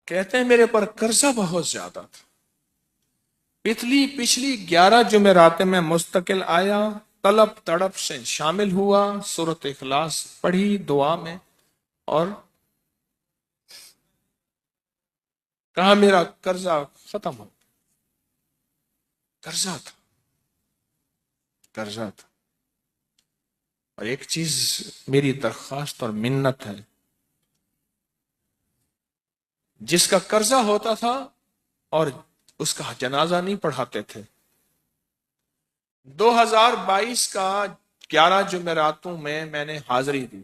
کہتے ہیں میرے پر قرضہ بہت زیادہ تھا، پچھلی 11 جمعراتیں میں مستقل آیا، طلب تڑپ سے شامل ہوا، سورۃ اخلاص پڑھی دعا میں، اور کہا میرا قرضہ ختم ہو۔ قرضہ تھا، قرضہ تھا۔ اور ایک چیز میری درخواست اور منت ہے، جس کا قرضہ ہوتا تھا اور اس کا جنازہ نہیں پڑھاتے تھے، 2022 کا 11 جمعراتوں میں نے حاضری دی۔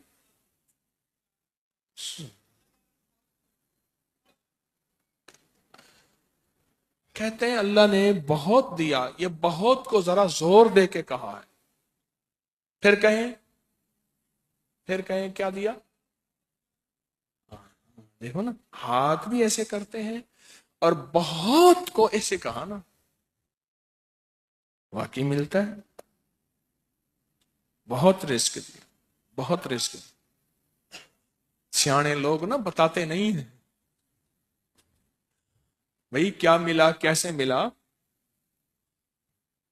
کہتے ہیں اللہ نے بہت دیا، یہ بہت کو ذرا زور دے کے کہا ہے، پھر کہیں کیا دیا؟ دیکھو نا، ہاتھ بھی ایسے کرتے ہیں اور بہت کو ایسے کہا نا، واقعی ملتا ہے۔ بہت رزق دیا، بہت رزق دیا۔ سیانے لوگ نا بتاتے نہیں ہیں بھئی کیا ملا، کیسے ملا،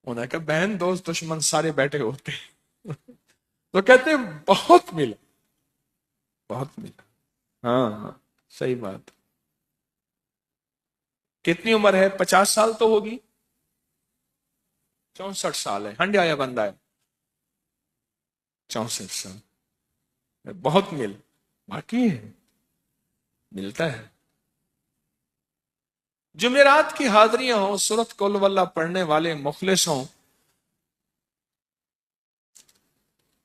انہیں کہا بہن دوست دشمن سارے بیٹھے ہوتے ہیں تو کہتے ہیں بہت ملا، بہت ملا۔ ہاں ہاں، صحیح بات۔ کتنی عمر ہے؟ 50 سال تو ہوگی، 64 سال ہے، ہنڈیا یا بندہ ہے؟ 64 سال، بہت مل، باقی ہے، ملتا ہے۔ جمعرات کی حاضریاں ہوں، سورۃ قل واللہ پڑھنے والے مخلص ہوں،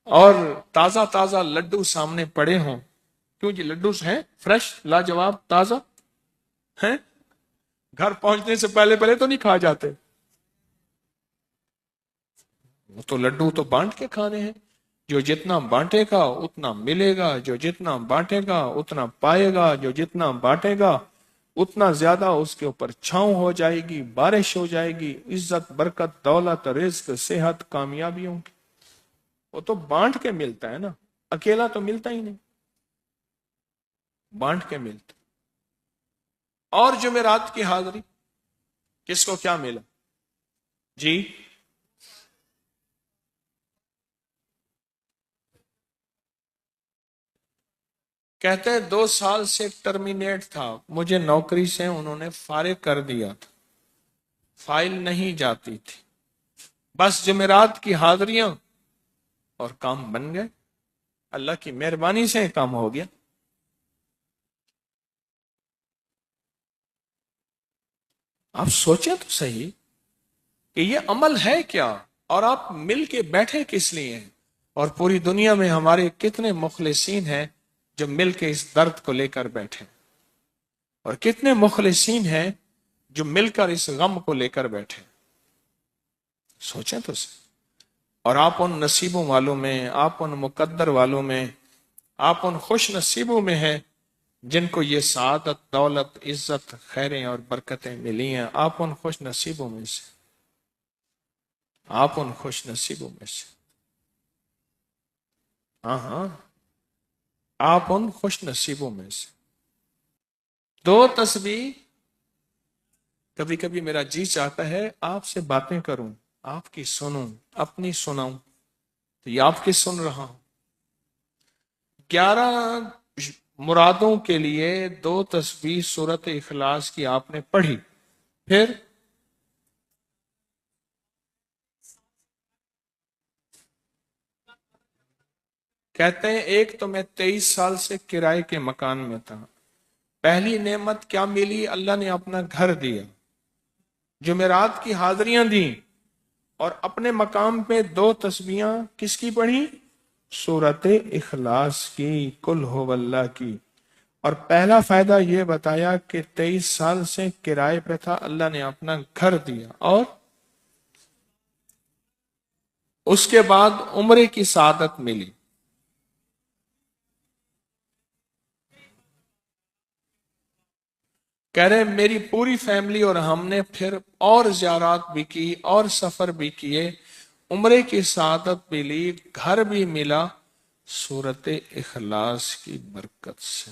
اور تازہ تازہ لڈو سامنے پڑے ہوں، کیوں جی لڈو ہیں فریش لاجواب تازہ ہیں، گھر پہنچنے سے پہلے پہلے تو نہیں کھا جاتے، وہ تو لڈو تو بانٹ کے کھانے ہیں، جو جتنا بانٹے گا اتنا ملے گا، جو جتنا بانٹے گا اتنا پائے گا، جو جتنا بانٹے گا اتنا زیادہ اس کے اوپر چھاؤں ہو جائے گی، بارش ہو جائے گی، عزت برکت دولت رزق صحت کامیابیوں کی، وہ تو بانٹ کے ملتا ہے نا، اکیلا تو ملتا ہی نہیں، بانٹ کے ملتا۔ اور جمعرات کی حاضری کس کو کیا ملا؟ جی کہتے ہیں 2 سال سے ٹرمینیٹ تھا، مجھے نوکری سے انہوں نے فارغ کر دیا تھا، فائل نہیں جاتی تھی، بس جمعرات کی حاضریاں اور کام بن گئے، اللہ کی مہربانی سے کام ہو گیا۔ آپ سوچیں تو صحیح کہ یہ عمل ہے کیا، اور آپ مل کے بیٹھے کس لیے ہیں، اور پوری دنیا میں ہمارے کتنے مخلصین ہیں جو مل کے اس درد کو لے کر بیٹھے، اور کتنے مخلصین ہیں جو مل کر اس غم کو لے کر بیٹھے، سوچیں تو صحیح۔ اور آپ ان نصیبوں والوں میں، آپ ان مقدر والوں میں، آپ ان خوش نصیبوں میں ہیں جن کو یہ سعادت دولت عزت خیریں اور برکتیں ملی ہیں، آپ ان خوش نصیبوں میں سے، آپ ان خوش نصیبوں میں سے، ہاں ہاں، آپ ان خوش نصیبوں میں سے۔ دو تسبیح، کبھی کبھی میرا جی چاہتا ہے آپ سے باتیں کروں، آپ کی سنوں، اپنی سناؤں، تو یہ آپ کی سن رہا ہوں۔ 11 مرادوں کے لیے 2 تسبیح سورۃ اخلاص کی آپ نے پڑھی، پھر کہتے ہیں ایک تو میں 23 سال سے کرائے کے مکان میں تھا، پہلی نعمت کیا ملی؟ اللہ نے اپنا گھر دیا، جمعرات کی حاضریاں دیں، اور اپنے مقام پہ 2 تسبیحاں کس کی پڑھی؟ سورۃ اخلاص کی، قل ہو اللہ کی۔ اور پہلا فائدہ یہ بتایا کہ 23 سال سے کرائے پہ تھا، اللہ نے اپنا گھر دیا، اور اس کے بعد عمرے کی سعادت ملی۔ کہہ رہے میری پوری فیملی اور ہم نے پھر اور زیارات بھی کی اور سفر بھی کیے، عمرے کی سعادت بھی لی، گھر بھی ملا، سورۃ اخلاص کی برکت سے۔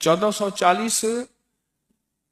1440।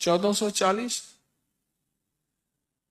1440।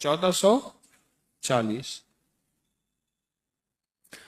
1440।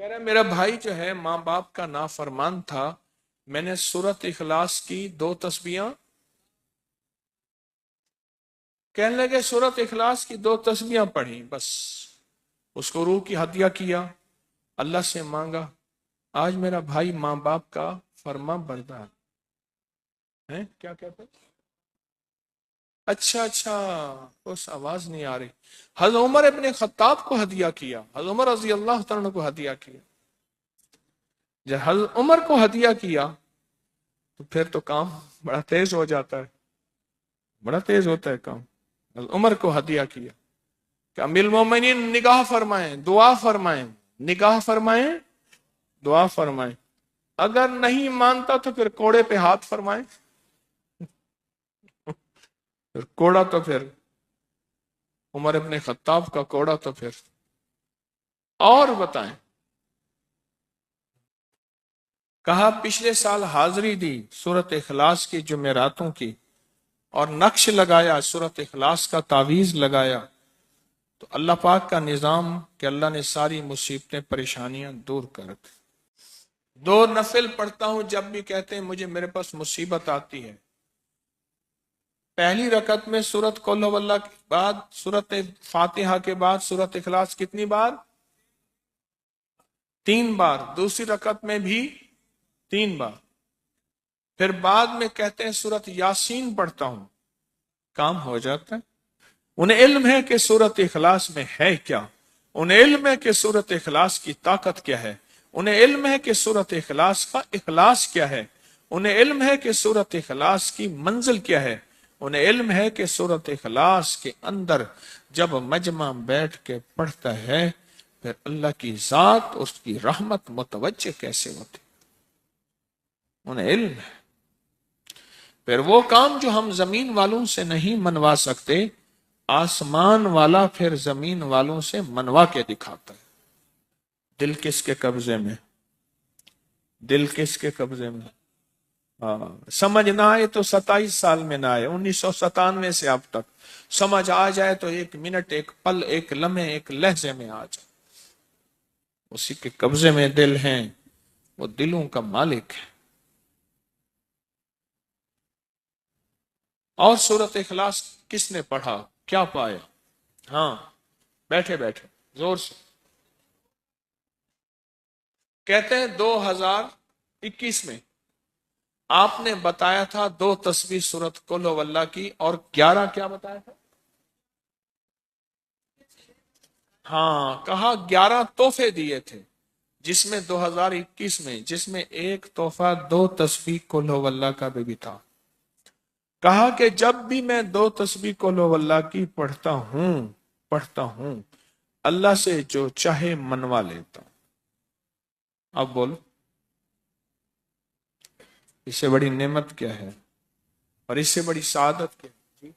کہہ رہا میرا بھائی جو ہے ماں باپ کا نافرمان تھا، میں نے سورت اخلاص کی 2 تسبیحاں، کہنے لگے سورت اخلاص کی 2 تسبیحاں پڑھی بس، اس کو روح کی ہدیہ کیا، اللہ سے مانگا، آج میرا بھائی ماں باپ کا فرما بردار ہے۔ کیا کہتے ہیں؟ اچھا اچھا، اس آواز نہیں آ رہی۔ حضرت عمر ابن خطاب کو ہدیہ کیا، حضرت عمر رضی اللہ تعالیٰ کو ہدیہ کیا۔ جب حضرت عمر کو ہدیہ کیا تو پھر تو کام بڑا تیز ہو جاتا ہے، بڑا تیز ہوتا ہے کام۔ حضرت عمر کو ہدیہ کیا کہ امیر المومنین نگاہ فرمائیں، دعا فرمائیں، نگاہ فرمائیں، دعا فرمائیں، اگر نہیں مانتا تو پھر کوڑے پہ ہاتھ فرمائیں، پھر کوڑا تو پھر عمر ابن خطاب کا کوڑا تو پھر اور بتائیں۔ کہا پچھلے سال حاضری دی سورت اخلاص کی جمعراتوں کی، اور نقش لگایا سورت اخلاص کا، تعویذ لگایا، تو اللہ پاک کا نظام کہ اللہ نے ساری مصیبتیں پریشانیاں دور کر دی۔ 2 نفل پڑھتا ہوں جب بھی کہتے ہیں مجھے میرے پاس مصیبت آتی ہے۔ پہلی رکعت میں سورت قل هو اللہ کے بعد، سورت فاتحہ کے بعد سورت اخلاص کتنی بار؟ 3 بار۔ دوسری رکعت میں بھی 3 بار۔ پھر بعد میں کہتے ہیں سورت یاسین پڑھتا ہوں، کام ہو جاتا ہے۔ انہیں علم ہے کہ سورت اخلاص میں ہے کیا، انہیں علم ہے کہ سورت اخلاص کی طاقت کیا ہے، انہیں علم ہے کہ سورت اخلاص کا اخلاص کیا ہے، انہیں علم ہے کہ سورت اخلاص کی منزل کیا ہے، انہیں علم ہے کہ سورت اخلاص کے اندر جب مجمع بیٹھ کے پڑھتا ہے پھر اللہ کی ذات، اس کی رحمت متوجہ کیسے ہوتی، انہیں علم ہے۔ پھر وہ کام جو ہم زمین والوں سے نہیں منوا سکتے، آسمان والا پھر زمین والوں سے منوا کے دکھاتا ہے۔ دل کس کے قبضے میں؟ دل کس کے قبضے میں؟ سمجھ نہ آئے تو 27 سال میں نہ آئے، 1997 سے اب تک سمجھ آ جائے تو 1 منٹ، 1 پل، 1 لمحے، 1 لہجے میں آ جائے۔ اسی کے قبضے میں دل ہیں، وہ دلوں کا مالک ہے۔ اور سورت اخلاص کس نے پڑھا کیا پایا؟ ہاں بیٹھے بیٹھے زور سے کہتے ہیں 2021 میں آپ نے بتایا تھا 2 تسبیح سورت قل هو اللہ کی، اور 11 کیا بتایا تھا؟ ہاں کہا 11 تحفے دیے تھے، جس میں 2021 میں جس میں ایک تحفہ 2 تسبیح قل هو اللہ کا بھی تھا۔ کہا کہ جب بھی میں 2 تسبیح قل هو اللہ کی پڑھتا ہوں اللہ سے جو چاہے منوا لیتا ہوں۔ اب بولو اس سے بڑی نعمت کیا ہے، اور اس سے بڑی سعادت کیا ہے؟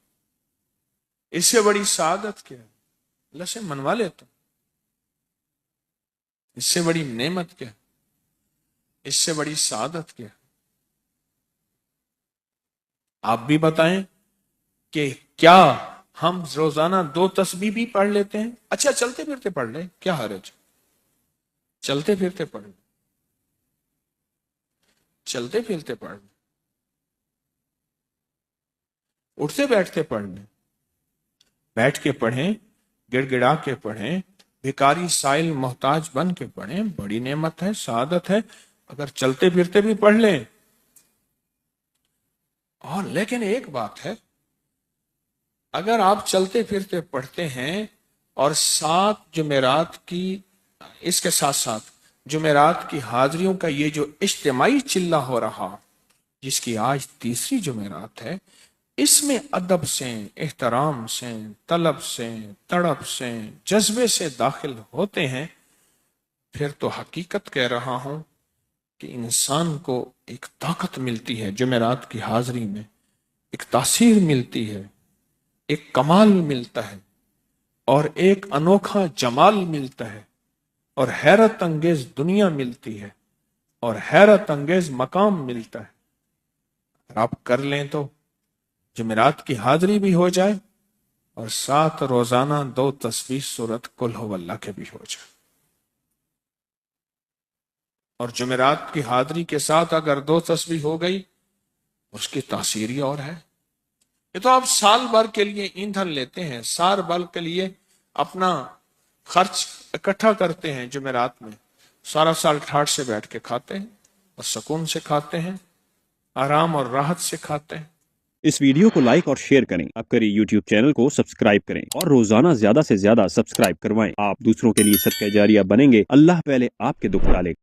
اس سے بڑی سعادت کیا ہے؟ اللہ سے منوا لیتا ہوں۔ اس سے بڑی نعمت کیا ہے؟ اس سے بڑی سعادت کیا ہے؟ آپ بھی بتائیں کہ کیا ہم روزانہ 2 تسبیح بھی پڑھ لیتے ہیں؟ اچھا چلتے پھرتے پڑھ لیں، کیا حرج؟ چلتے پھرتے پڑھ لیں، چلتے پھرتے پڑھ لیں، اٹھتے بیٹھتے پڑھ لیں، بیٹھ کے پڑھیں، گڑ گڑا کے پڑھیں، بھکاری سائل محتاج بن کے پڑھیں، بڑی نعمت ہے، سعادت ہے اگر چلتے پھرتے بھی پڑھ لیں۔ اور لیکن ایک بات ہے، اگر آپ چلتے پھرتے پڑھتے ہیں اور 7 جمعرات کی، اس کے ساتھ ساتھ جمعرات کی حاضریوں کا یہ جو اجتماعی چلہ ہو رہا، جس کی آج 3ری جمعرات ہے، اس میں ادب سے، احترام سے، طلب سے، تڑپ سے، جذبے سے داخل ہوتے ہیں، پھر تو حقیقت کہہ رہا ہوں کہ انسان کو ایک طاقت ملتی ہے جمعرات کی حاضری میں، ایک تاثیر ملتی ہے، ایک کمال ملتا ہے، اور ایک انوکھا جمال ملتا ہے، اور حیرت انگیز دنیا ملتی ہے، اور حیرت انگیز مقام ملتا ہے۔ اگر آپ کر لیں تو جمعرات کی حاضری بھی ہو جائے، اور ساتھ روزانہ 2 تسبیح سورت قل هو اللہ کے بھی ہو جائے۔ اور جمعرات کی حاضری کے ساتھ اگر 2 تسبیح ہو گئی اس کی تاثیر ہی اور ہے۔ یہ تو آپ سال بھر کے لیے ایندھن لیتے ہیں، سال بھر کے لیے اپنا خرچ اکٹھا کرتے ہیں، جمعرات میں سارا سال ٹھاٹ سے بیٹھ کے کھاتے ہیں اور سکون سے کھاتے ہیں، آرام اور راحت سے کھاتے ہیں۔ اس ویڈیو کو لائک اور شیئر کریں، اب کری یوٹیوب چینل کو سبسکرائب کریں اور روزانہ زیادہ سے زیادہ سبسکرائب کروائیں۔ آپ دوسروں کے لیے صدقہ جاریہ بنیں گے، اللہ پہلے آپ کے دکھ ڈالے۔